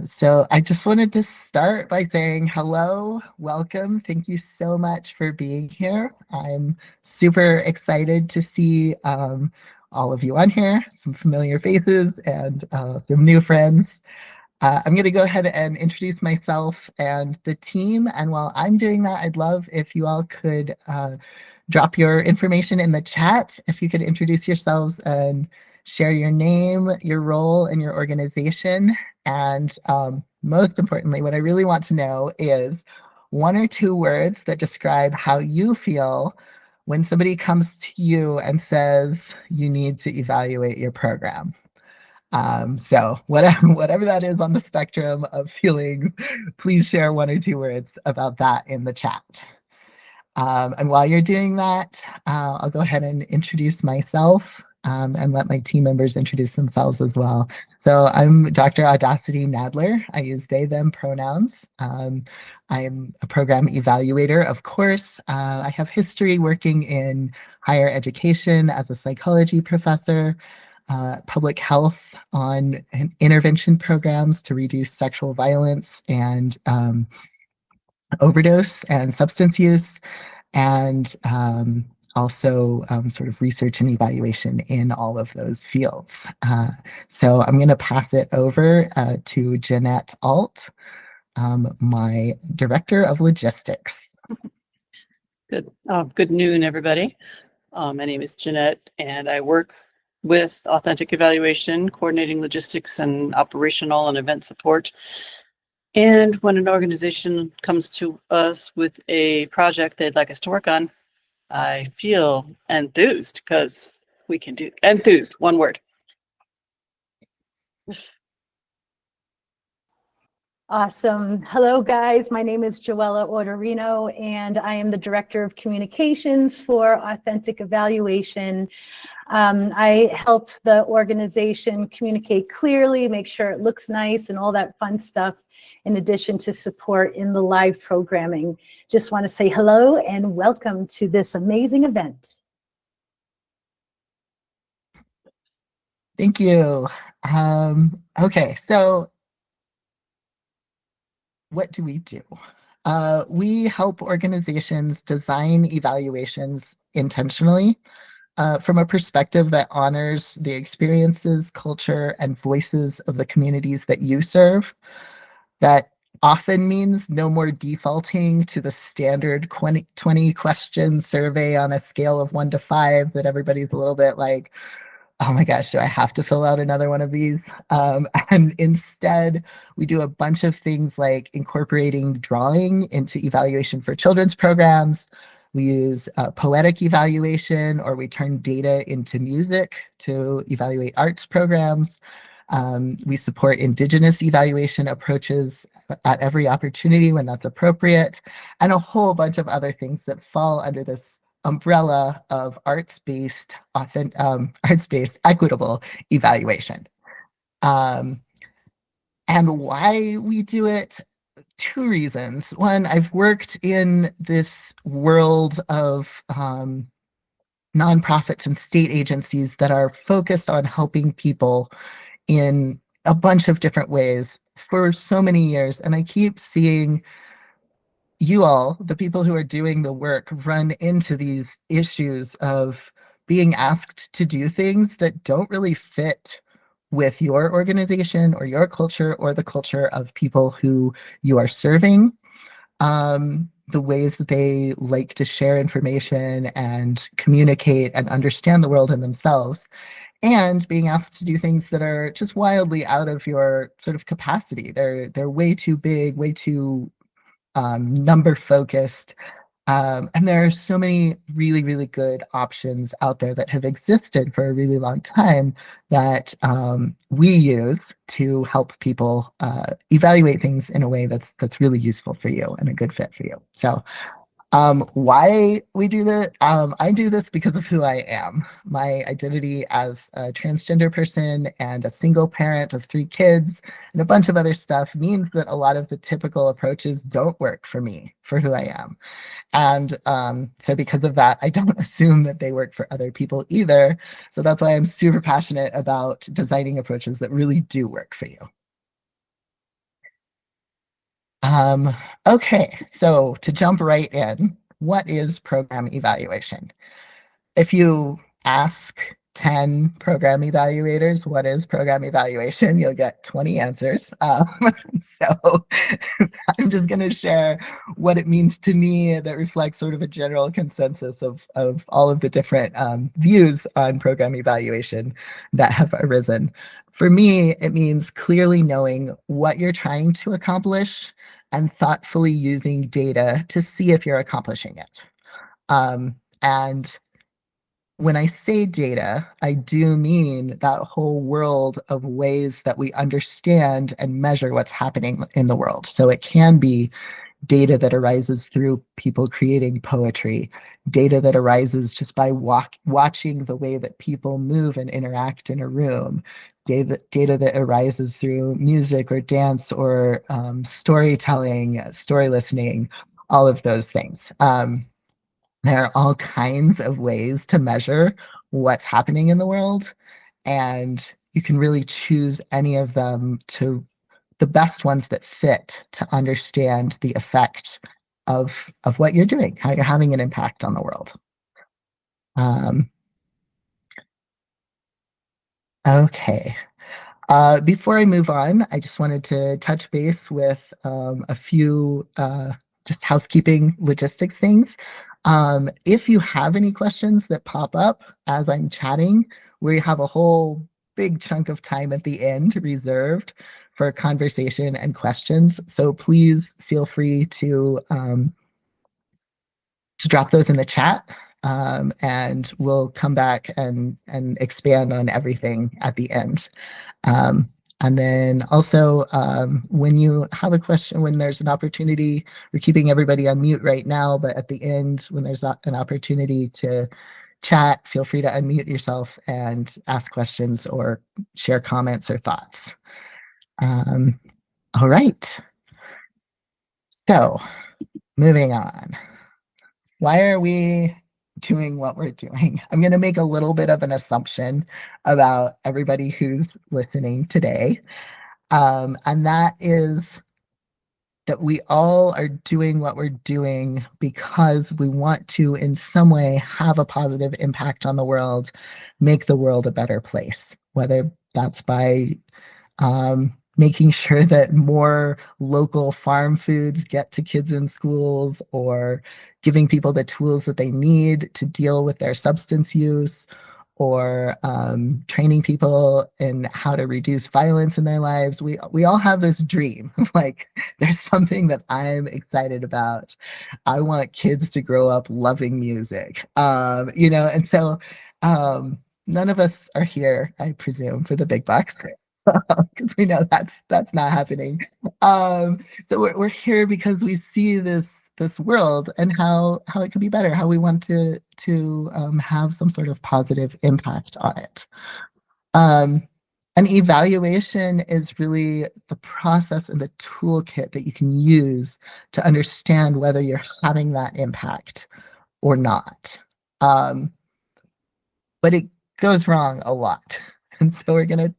So I just wanted to start by saying hello, welcome. Thank you so much for being here. I'm super excited to see all of you on here, some familiar faces and some new friends. I'm going to go ahead and introduce myself and the team. And while I'm doing that, I'd love if you all could drop your information in the chat. If you could introduce yourselves and share your name, your role, and your organization. And most importantly, what I really want to know is one or two words that describe how you feel when somebody comes to you and says you need to evaluate your program. So whatever that is on the spectrum of feelings, please share one or two words about that in the chat. And while you're doing that, I'll go ahead and introduce myself and let my team members introduce themselves as well. So I'm Dr. Audacity Nadler. I use they, them pronouns. I'm a program evaluator, of course. I have history working in higher education as a psychology professor, public health on intervention programs to reduce sexual violence and overdose and substance use, and also sort of research and evaluation in all of those fields. So I'm going to pass it over to Jeanette Alt, my Director of Logistics. Good noon, everybody. My name is Jeanette, and I work with Authentic Evaluation, coordinating logistics and operational and event support. And when an organization comes to us with a project they'd like us to work on, I feel enthused because we can do enthused, one word. Awesome. Hello, guys. My name is Joella Orderino, and I am the Director of Communications for Authentic Evaluation. I help the organization communicate clearly, make sure it looks nice, and all that fun stuff, in addition to support in the live programming. Just want to say hello and welcome to this amazing event. Thank you. Okay, so what do? We help organizations design evaluations intentionally from a perspective that honors the experiences, culture, and voices of the communities that you serve. That often means no more defaulting to the standard 20 question survey on a scale of 1 to 5 that everybody's a little bit like, oh my gosh, do I have to fill out another one of these? And instead, we do a bunch of things like incorporating drawing into evaluation for children's programs. We use poetic evaluation, or we turn data into music to evaluate arts programs. We support Indigenous evaluation approaches at every opportunity when that's appropriate, and a whole bunch of other things that fall under this umbrella of arts-based equitable evaluation. And why we do it? Two reasons. One, I've worked in this world of nonprofits and state agencies that are focused on helping people in a bunch of different ways for so many years. And I keep seeing you all, the people who are doing the work, run into these issues of being asked to do things that don't really fit with your organization or your culture or the culture of people who you are serving. The ways that they like to share information and communicate and understand the world and themselves, and being asked to do things that are just wildly out of your sort of capacity. They're way too big, way too number focused. And there are so many really, really good options out there that have existed for a really long time that we use to help people evaluate things in a way that's really useful for you and a good fit for you. So why we do that? I do this because of who I am. My identity as a transgender person and a single parent of 3 kids and a bunch of other stuff means that a lot of the typical approaches don't work for me, for who I am. And so because of that, I don't assume that they work for other people either. So that's why I'm super passionate about designing approaches that really do work for you. Okay, so to jump right in, what is program evaluation? If you ask 10 program evaluators, what is program evaluation? You'll get 20 answers. So I'm just going to share what it means to me that reflects sort of a general consensus of all of the different views on program evaluation that have arisen. For me, it means clearly knowing what you're trying to accomplish and thoughtfully using data to see if you're accomplishing it. And when I say data, I do mean that whole world of ways that we understand and measure what's happening in the world. So it can be data that arises through people creating poetry, data that arises just by watching the way that people move and interact in a room, data that arises through music or dance or storytelling, story listening, all of those things. There are all kinds of ways to measure what's happening in the world, and you can really choose any of them to the best ones that fit to understand the effect of what you're doing, how you're having an impact on the world. Okay. Before I move on, I just wanted to touch base with a few just housekeeping logistics things. If you have any questions that pop up as I'm chatting, we have a whole big chunk of time at the end reserved for conversation and questions. So please feel free to drop those in the chat, and we'll come back and expand on everything at the end. And then also, when you have a question, when there's an opportunity, we're keeping everybody on mute right now, but at the end, when there's an opportunity to chat, feel free to unmute yourself and ask questions or share comments or thoughts. All right. So moving on. Why are we doing what we're doing? I'm going to make a little bit of an assumption about everybody who's listening today. And that is that we all are doing what we're doing because we want to, in some way, have a positive impact on the world, make the world a better place, whether that's by making sure that more local farm foods get to kids in schools, or giving people the tools that they need to deal with their substance use, or training people in how to reduce violence in their lives. We all have this dream. Like, there's something that I'm excited about. I want kids to grow up loving music, and so none of us are here, I presume, for the big bucks. Because we know that's not happening. So we're here because we see this world and how it could be better, how we want to have some sort of positive impact on it. An evaluation is really the process and the toolkit that you can use to understand whether you're having that impact or not. But it goes wrong a lot. And so we're going to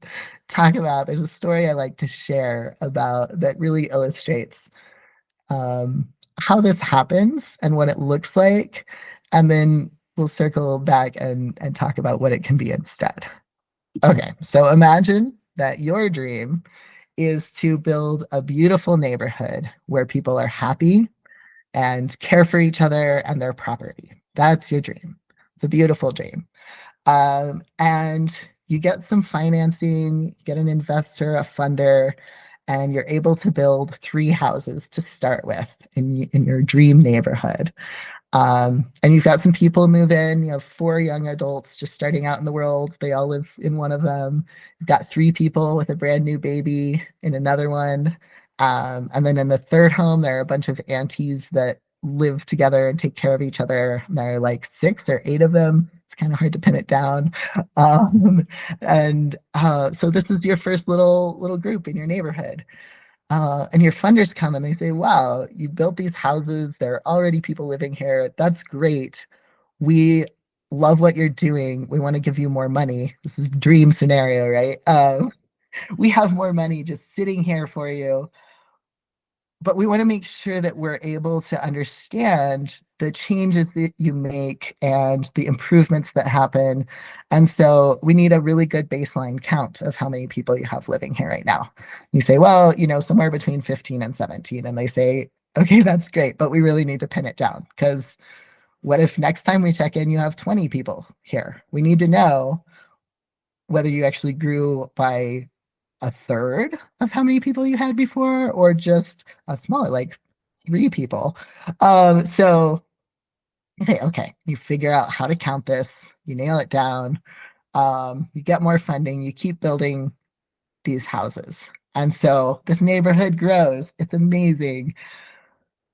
talk about, there's a story I like to share about that really illustrates how this happens and what it looks like. And then we'll circle back and talk about what it can be instead. Okay, so imagine that your dream is to build a beautiful neighborhood where people are happy and care for each other and their property. That's your dream. It's a beautiful dream. And you get some financing, get an investor, a funder, and you're able to build 3 houses to start with in your dream neighborhood. And you've got some people move in. You have 4 young adults just starting out in the world. They all live in one of them. You've got 3 people with a brand new baby in another one. And then in the third home, there are a bunch of aunties that live together and take care of each other. And there are like 6 or 8 of them. It's kind of hard to pin it down. And so this is your first little group in your neighborhood. And your funders come and they say, wow, you built these houses. There are already people living here. That's great. We love what you're doing. We want to give you more money. This is dream scenario, right? We have more money just sitting here for you. but we want to make sure that we're able to understand the changes that you make and the improvements that happen. And so we need a really good baseline count of how many people you have living here right now. You say, well, somewhere between 15 and 17. And they say, okay, that's great, but we really need to pin it down, because what if next time we check in, you have 20 people here? We need to know whether you actually grew by a third of how many people you had before, or just a smaller, like 3 people. So you say, okay, you figure out how to count this, you nail it down, you get more funding, you keep building these houses. And so this neighborhood grows. It's amazing.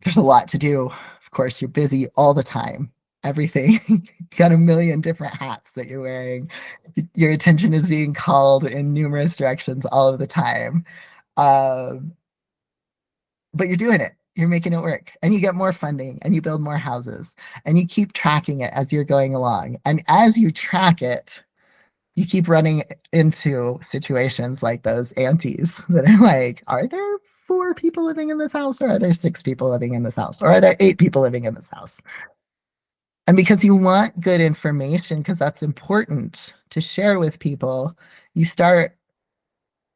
There's a lot to do. Of course, you're busy all the time. Everything, you got a million different hats that you're wearing. Your attention is being called in numerous directions all of the time. Um, but you're doing it. You're making it work, and you get more funding, and you build more houses, and you keep tracking it as you're going along. And as you track it, you keep running into situations like those aunties that are like, are there 4 people living in this house, or are there 6 people living in this house, or are there 8 people living in this house? And because you want good information, because that's important to share with people, you start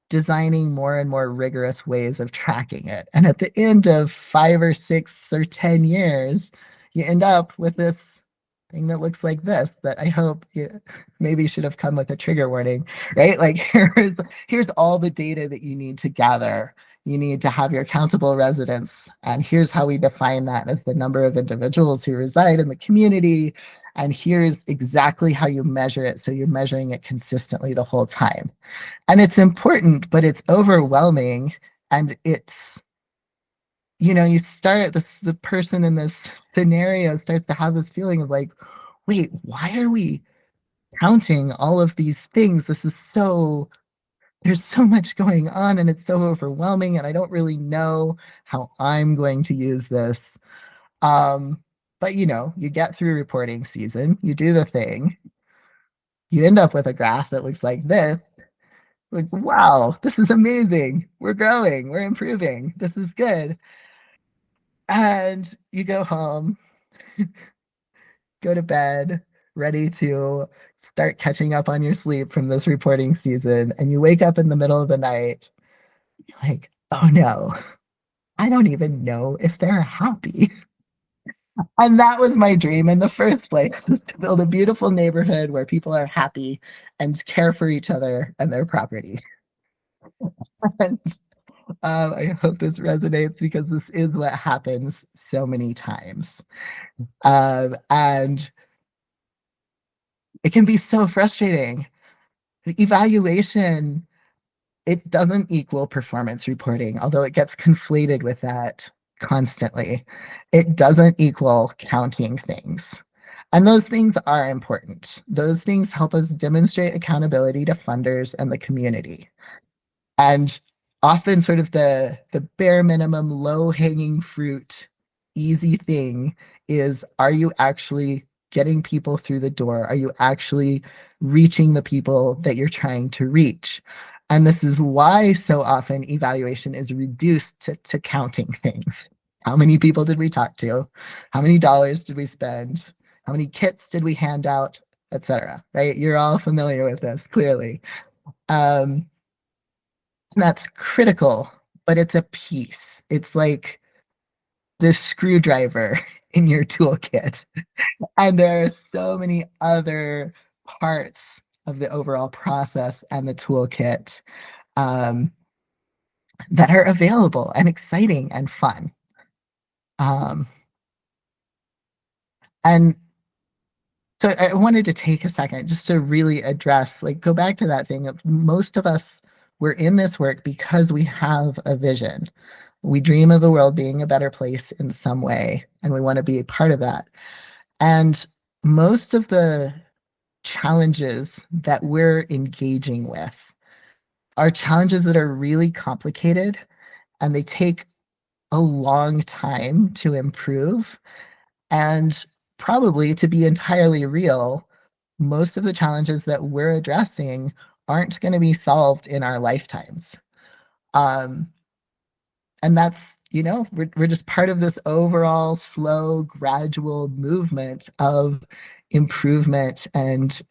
designing more and more rigorous ways of tracking it. And at the end of 5 or 6 or 10 years, you end up with this thing that looks like this, that I hope you maybe should have come with a trigger warning, right? Like here's all the data that you need to gather. You need to have your countable residents, and here's how we define that as the number of individuals who reside in the community. And here's exactly how you measure it. So you're measuring it consistently the whole time. And it's important, but it's overwhelming. And it's, you start the person in this scenario starts to have this feeling of like, wait, why are we counting all of these things? There's so much going on, and it's so overwhelming, and I don't really know how I'm going to use this. But you get through reporting season, you do the thing, you end up with a graph that looks like this. Like, wow, this is amazing. We're growing, we're improving. This is good. And you go home, go to bed, ready to start catching up on your sleep from this reporting season. And you wake up in the middle of the night, you're like, oh no, I don't even know if they're happy. And that was my dream in the first place, to build a beautiful neighborhood where people are happy and care for each other and their property. And I hope this resonates, because this is what happens so many times. And it can be so frustrating. Evaluation, it doesn't equal performance reporting, although it gets conflated with that constantly. It doesn't equal counting things. And those things are important. Those things help us demonstrate accountability to funders and the community. And often sort of the bare minimum, low hanging fruit, easy thing is, are you actually getting people through the door? Are you actually reaching the people that you're trying to reach? And this is why so often evaluation is reduced to counting things. How many people did we talk to? How many dollars did we spend? How many kits did we hand out, etc. Right? You're all familiar with this, clearly. Um, that's critical, but it's a piece. It's like the screwdriver in your toolkit. And there are so many other parts of the overall process and the toolkit um, that are available and exciting and fun. Um, and so I wanted to take a second just to really address, like, go back to that thing of, most of us, we're in this work because we have a vision. We dream of the world being a better place in some way, and we want to be a part of that. And most of the challenges that we're engaging with are challenges that are really complicated, and they take a long time to improve. And probably, to be entirely real, most of the challenges that we're addressing aren't going to be solved in our lifetimes. And that's we're just part of this overall slow, gradual movement of improvement and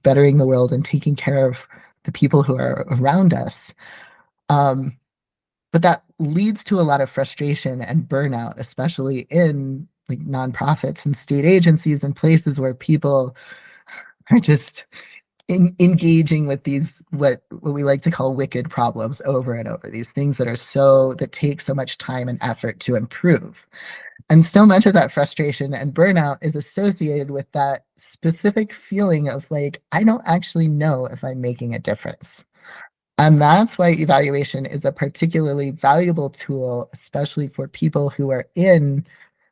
bettering the world and taking care of the people who are around us. But that leads to a lot of frustration and burnout, especially in like nonprofits and state agencies and places where people are just engaging with these what we like to call wicked problems over and over, these things that take so much time and effort to improve. And so much of that frustration and burnout is associated with that specific feeling of like, I don't actually know if I'm making a difference. And that's why evaluation is a particularly valuable tool, especially for people who are in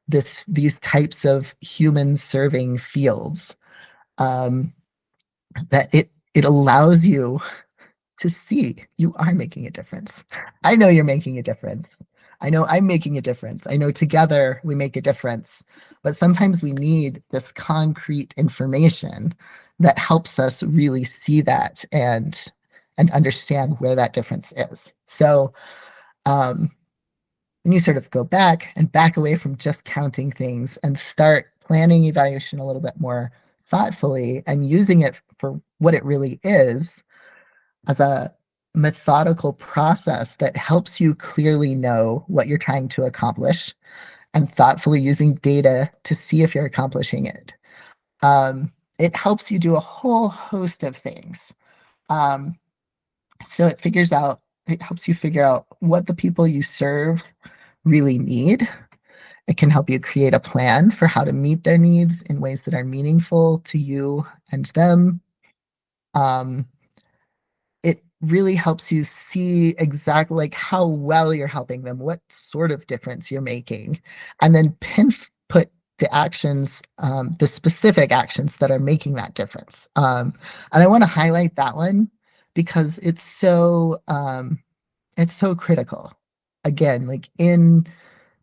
these types of human serving fields. That it allows you to see you are making a difference. I know you're making a difference. I know I'm making a difference. I know together we make a difference. But sometimes we need this concrete information that helps us really see that and understand where that difference is. So when you sort of go back and back away from just counting things and start planning evaluation a little bit more thoughtfully and using it for what it really is, as a methodical process that helps you clearly know what you're trying to accomplish and thoughtfully using data to see if you're accomplishing it. It helps you do a whole host of things. So it helps you figure out what the people you serve really need. It can help you create a plan for how to meet their needs in ways that are meaningful to you and them. It really helps you see exactly like how well you're helping them, what sort of difference you're making, and then put the actions, the specific actions that are making that difference. And I want to highlight that one because it's so critical. Again, like in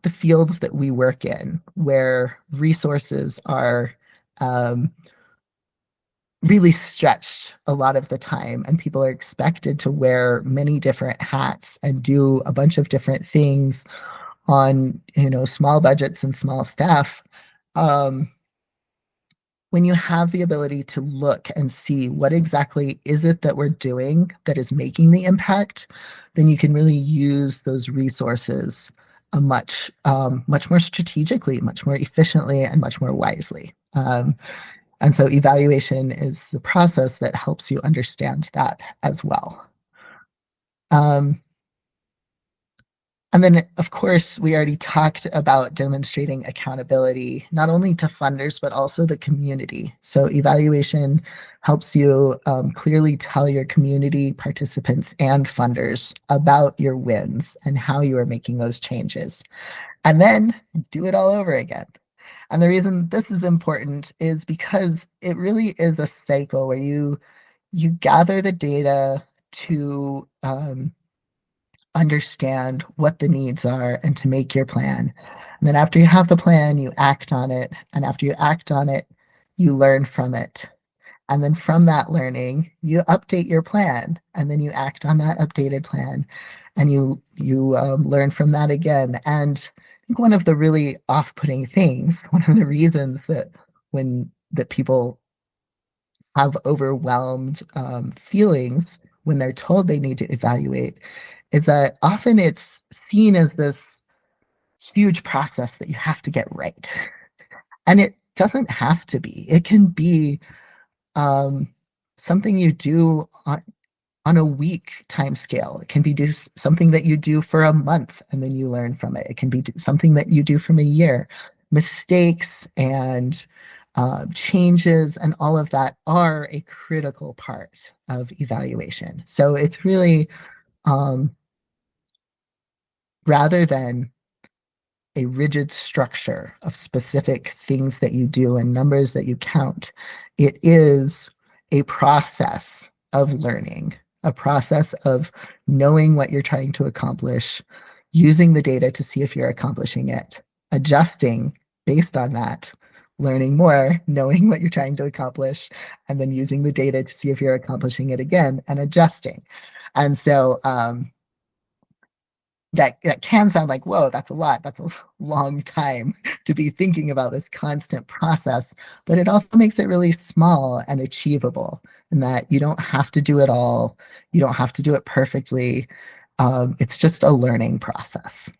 the fields that we work in, where resources are really stretched a lot of the time, and people are expected to wear many different hats and do a bunch of different things on small budgets and small staff. When you have the ability to look and see what exactly is it that we're doing that is making the impact, then you can really use those resources much more strategically, much more efficiently, and much more wisely. And so evaluation is the process that helps you understand that as well. And then, of course, we already talked about demonstrating accountability, not only to funders, but also the community. So evaluation helps you clearly tell your community participants and funders about your wins and how you are making those changes. And then do it all over again. And the reason this is important is because it really is a cycle where you gather the data to understand what the needs are and to make your plan. And then after you have the plan, you act on it. And after you act on it, you learn from it. And then from that learning, you update your plan. And then you act on that updated plan. And you learn from that again. And I think one of the really off-putting things, one of the reasons that people have overwhelmed feelings when they're told they need to evaluate, is that often it's seen as this huge process that you have to get right. And it doesn't have to be. It can be something you do on a week time scale. It can be something that you do for a month and then you learn from it. It can be something that you do from a year. Mistakes and changes and all of that are a critical part of evaluation. So it's really, rather than a rigid structure of specific things that you do and numbers that you count, it is a process of learning, a process of knowing what you're trying to accomplish, using the data to see if you're accomplishing it, adjusting based on that, learning more, knowing what you're trying to accomplish, and then using the data to see if you're accomplishing it again and adjusting. And so that can sound like, whoa, that's a lot. That's a long time to be thinking about this constant process. But it also makes it really small and achievable, in that you don't have to do it all. You don't have to do it perfectly. It's just a learning process.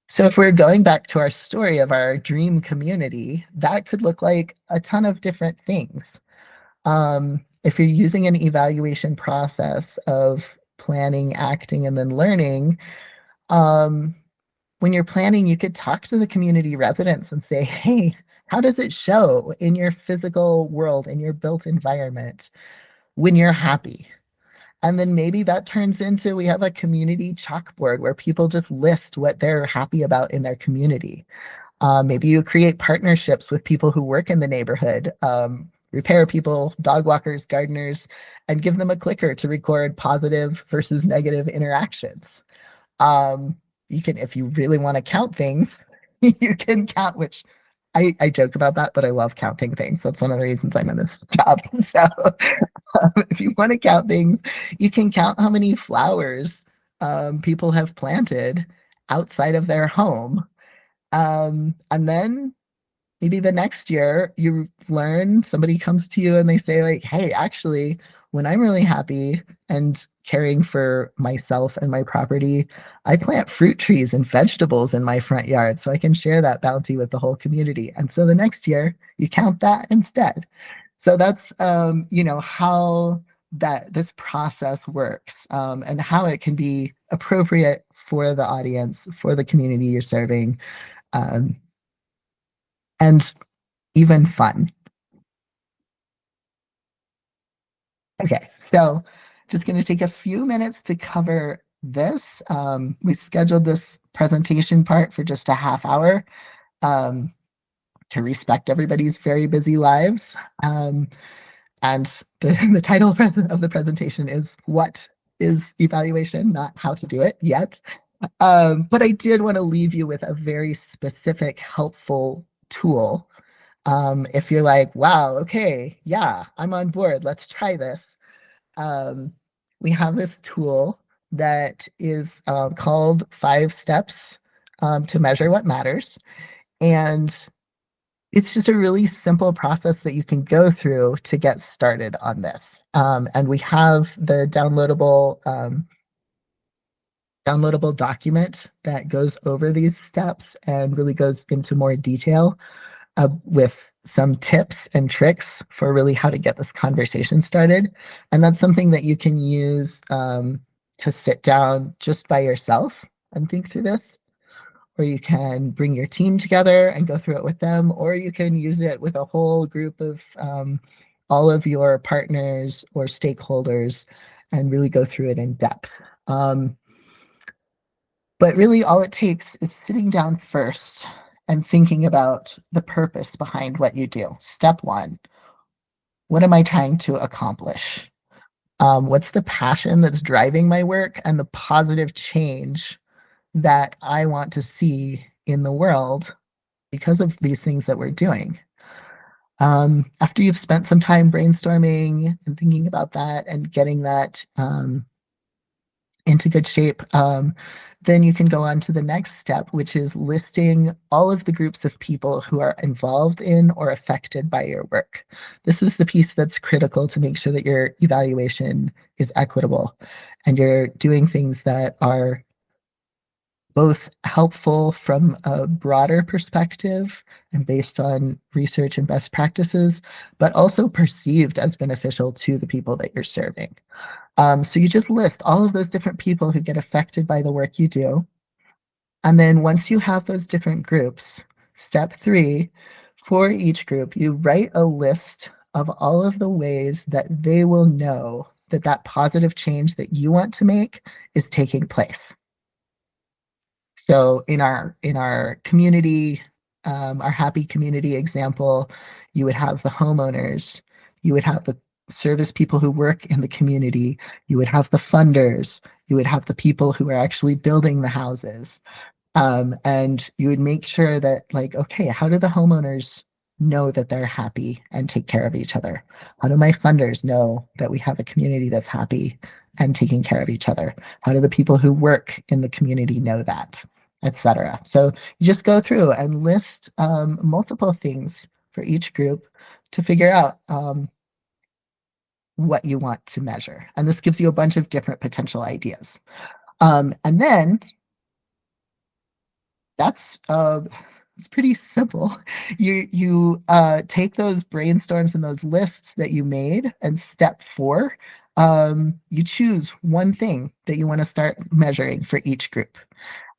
So if we're going back to our story of our dream community, that could look like a ton of different things. If you're using an evaluation process of planning, acting, and then learning, when you're planning, you could talk to the community residents and say, hey, how does it show in your physical world, in your built environment, when you're happy? And then maybe that turns into, we have a community chalkboard where people just list what they're happy about in their community. Maybe you create partnerships with people who work in the neighborhood, repair people, dog walkers, gardeners, and give them a clicker to record positive versus negative interactions. You can, if you really want to count things, you can count, which I joke about that, but I love counting things. That's one of the reasons I'm in this job. So if you want to count things, you can count how many flowers people have planted outside of their home. And then maybe the next year you learn, somebody comes to you and they say like, hey, actually, when I'm really happy and caring for myself and my property, I plant fruit trees and vegetables in my front yard so I can share that bounty with the whole community. And so the next year you count that instead. So that's, how this process works, and how it can be appropriate for the audience, for the community you're serving, and even fun. Okay, so just going to take a few minutes to cover this. We scheduled this presentation part for just a half hour, to respect everybody's very busy lives. And the title of the presentation is What is Evaluation, not How to Do It Yet. But I did want to leave you with a very specific, helpful tool. If you're like, wow, okay, yeah, I'm on board, let's try this. We have this tool that is called 5 Steps to Measure What Matters. And it's just a really simple process that you can go through to get started on this. And we have the downloadable document that goes over these steps and really goes into more detail with some tips and tricks for really how to get this conversation started. And that's something that you can use to sit down just by yourself and think through this. Or you can bring your team together and go through it with them, or you can use it with a whole group of all of your partners or stakeholders and really go through it in depth. But really all it takes is sitting down first and thinking about the purpose behind what you do. Step 1, what am I trying to accomplish? What's the passion that's driving my work and the positive change that I want to see in the world because of these things that we're doing? After you've spent some time brainstorming and thinking about that and getting that into good shape, then you can go on to the next step, which is listing all of the groups of people who are involved in or affected by your work. This is the piece that's critical to make sure that your evaluation is equitable and you're doing things that are both helpful from a broader perspective and based on research and best practices, but also perceived as beneficial to the people that you're serving. So you just list all of those different people who get affected by the work you do. And then once you have those different groups, step 3, for each group, you write a list of all of the ways that they will know that that positive change that you want to make is taking place. So in our community, our happy community example, you would have the homeowners, you would have the service people who work in the community, you would have the funders, you would have the people who are actually building the houses. And you would make sure that, like, okay, how do the homeowners know that they're happy and take care of each other? How do my funders know that we have a community that's happy and taking care of each other? How do the people who work in the community know that, etc.? So you just go through and list multiple things for each group to figure out what you want to measure. And this gives you a bunch of different potential ideas. And then that's it's pretty simple. You take those brainstorms and those lists that you made, and step 4, you choose one thing that you want to start measuring for each group.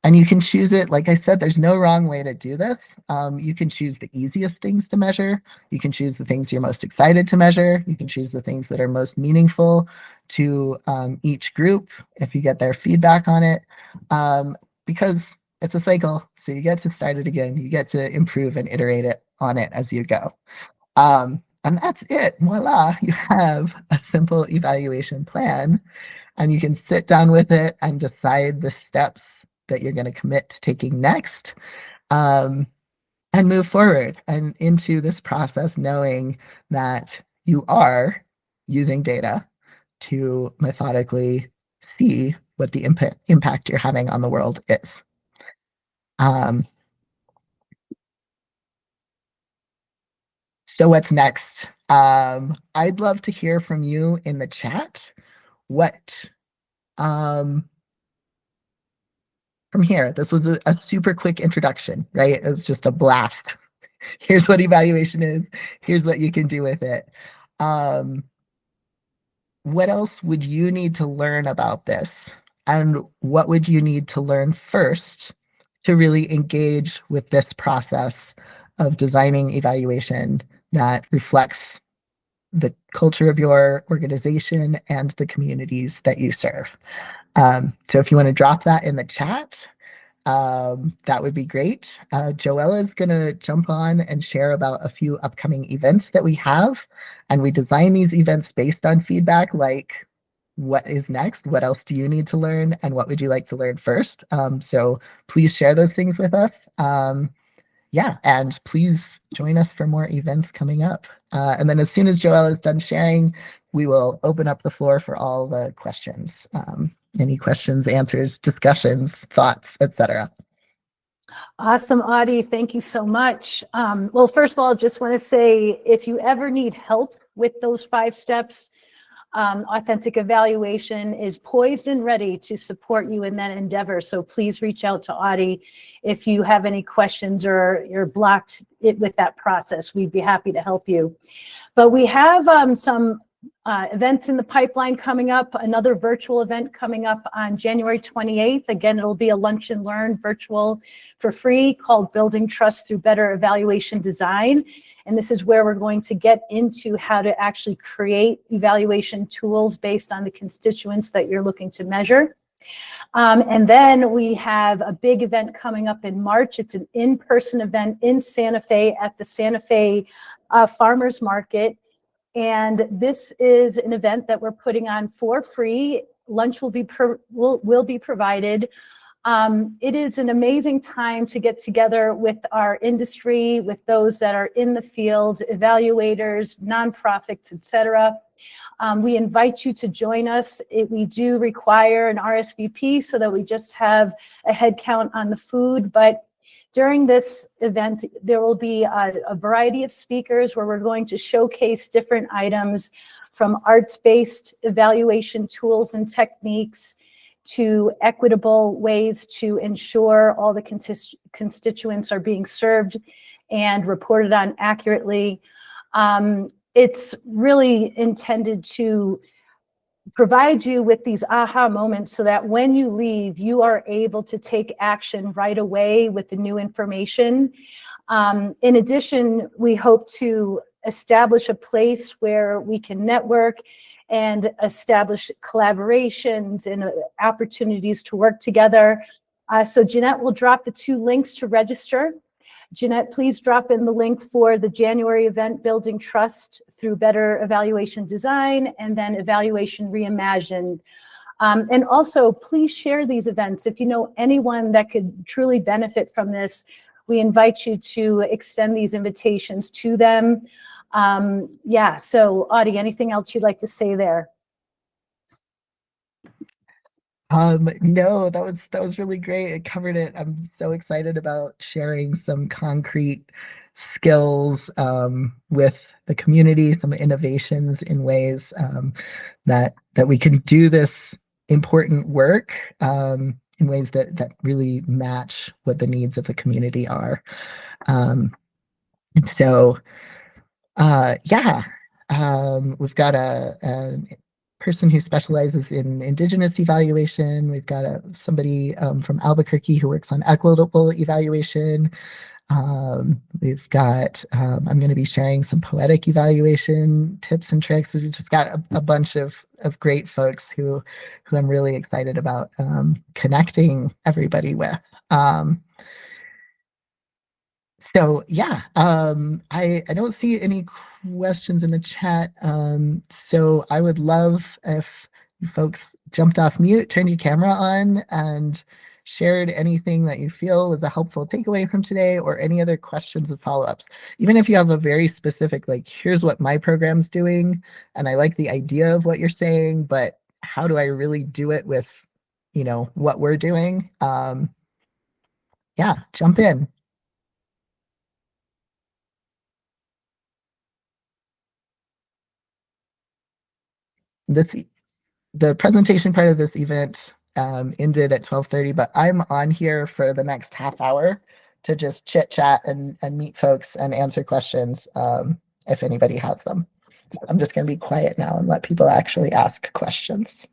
And you can choose it, like I said, there's no wrong way to do this. You can choose the easiest things to measure. You can choose the things you're most excited to measure. You can choose the things that are most meaningful to each group if you get their feedback on it. Because it's a cycle, so you get to start it again. You get to improve and iterate on it as you go. And that's it. Voila, you have a simple evaluation plan, and you can sit down with it and decide the steps that you're going to commit to taking next, and move forward and into this process, knowing that you are using data to methodically see what the impact you're having on the world is. So what's next? I'd love to hear from you in the chat. What from here, this was a super quick introduction, right? It was just a blast. Here's what evaluation is. Here's what you can do with it. What else would you need to learn about this? And what would you need to learn first to really engage with this process of designing evaluation that reflects the culture of your organization and the communities that you serve? So if you want to drop that in the chat, that would be great. Joella is going to jump on and share about a few upcoming events that we have. And we design these events based on feedback, like what is next? What else do you need to learn? And what would you like to learn first? So please share those things with us. Yeah, and please join us for more events coming up. And then as soon as Joella is done sharing, we will open up the floor for all the questions. Any questions, answers, discussions, thoughts, etc. Awesome, Audie. Thank you so much. Well, first of all, just want to say, if you ever need help with those 5 steps, Authentic Evaluation is poised and ready to support you in that endeavor. So please reach out to Audie if you have any questions or you're blocked with that process. We'd be happy to help you. But we have some events in the pipeline coming up, another virtual event coming up on January 28th. Again, it'll be a lunch and learn virtual for free called Building Trust Through Better Evaluation Design. And this is where we're going to get into how to actually create evaluation tools based on the constituents that you're looking to measure. And then we have a big event coming up in March. It's an in-person event in Santa Fe at the Santa Fe Farmers Market. And this is an event that we're putting on for free. Lunch will be provided. It is an amazing time to get together with our industry, with those that are in the field, evaluators, nonprofits, etc. We invite you to join us. We do require an RSVP so that we just have a head count on the food, but during this event, there will be a variety of speakers where we're going to showcase different items, from arts-based evaluation tools and techniques to equitable ways to ensure all the constituents are being served and reported on accurately. It's really intended to provide you with these aha moments so that when you leave, you are able to take action right away with the new information. In addition, we hope to establish a place where we can network and establish collaborations and opportunities to work together. So Jeanette will drop the 2 links to register. Jeanette, please drop in the link for the January event, Building Trust Through Better Evaluation Design, and then Evaluation Reimagined. And also, please share these events. If you know anyone that could truly benefit from this, we invite you to extend these invitations to them. Yeah, so Audie, anything else you'd like to say there? No, that was really great. It covered it. I'm so excited about sharing some concrete skills with the community, some innovations in ways that we can do this important work in ways that really match what the needs of the community are. And so yeah, we've got a person who specializes in Indigenous evaluation. We've got somebody from Albuquerque who works on equitable evaluation. We've got, I'm going to be sharing some poetic evaluation tips and tricks. We've just got a bunch of great folks who I'm really excited about connecting everybody with. So yeah, I don't see any questions in the chat. So I would love if you folks jumped off mute, turned your camera on, and shared anything that you feel was a helpful takeaway from today, or any other questions and follow-ups. Even if you have a very specific, like, here's what my program's doing, and I like the idea of what you're saying, but how do I really do it with, what we're doing? Yeah, jump in. This the presentation part of this event ended at 12:30, but I'm on here for the next half hour to just chit chat and meet folks and answer questions if anybody has them. I'm just going to be quiet now and let people actually ask questions.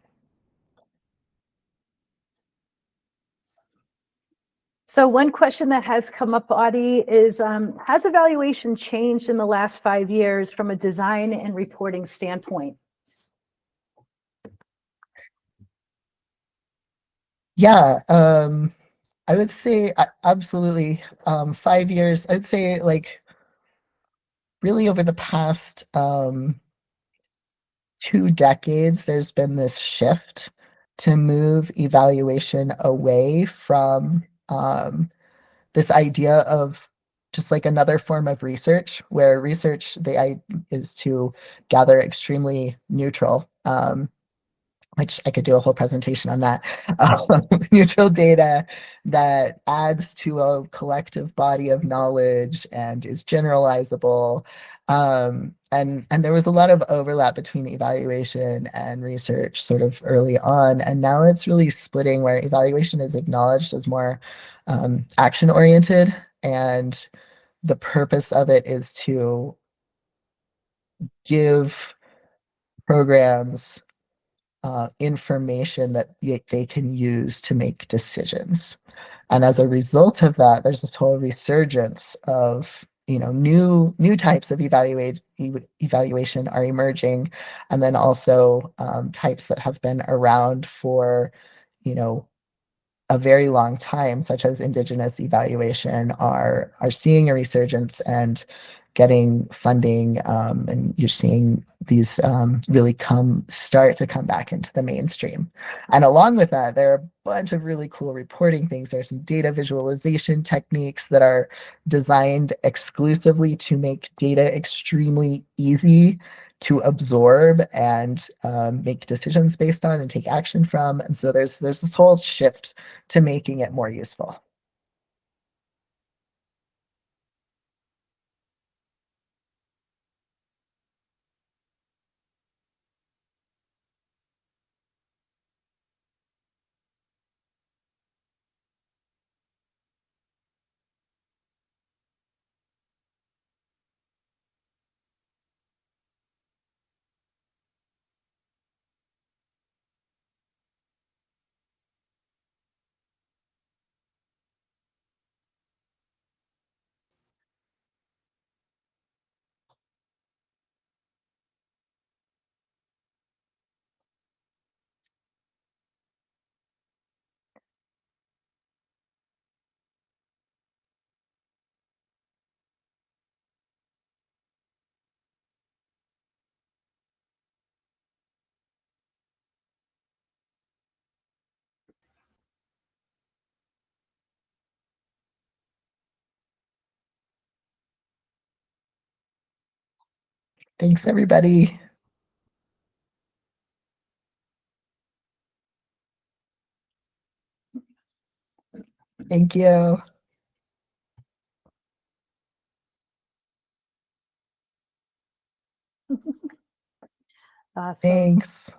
So one question that has come up, Audie, is has evaluation changed in the last 5 years from a design and reporting standpoint? Yeah, I would say absolutely. 5 years, I'd say, like, really over the past 2 decades, there's been this shift to move evaluation away from this idea of just like another form of research, where research, is to gather extremely neutral, which I could do a whole presentation on that, neutral data that adds to a collective body of knowledge and is generalizable. And there was a lot of overlap between evaluation and research sort of early on, and now it's really splitting, where evaluation is acknowledged as more action oriented, and the purpose of it is to give programs information that they can use to make decisions. And as a result of that, there's this whole resurgence of, new types of evaluation are emerging, and then also types that have been around for, a very long time, such as Indigenous evaluation, are seeing a resurgence and getting funding, and you're seeing these really start to come back into the mainstream. And along with that, there are a bunch of really cool reporting things. There's some data visualization techniques that are designed exclusively to make data extremely easy to absorb and make decisions based on and take action from. And so there's this whole shift to making it more useful. Thanks, everybody. Thank you. Awesome. Thanks.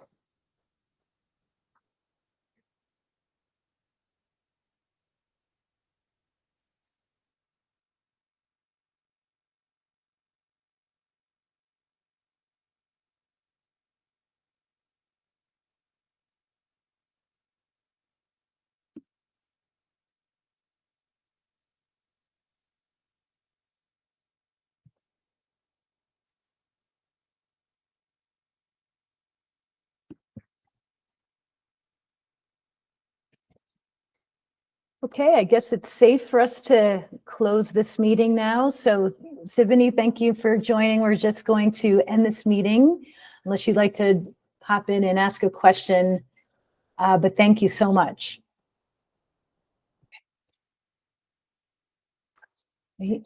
Okay, I guess it's safe for us to close this meeting now. So Sivani, thank you for joining. We're just going to end this meeting unless you'd like to hop in and ask a question. But thank you so much. Right.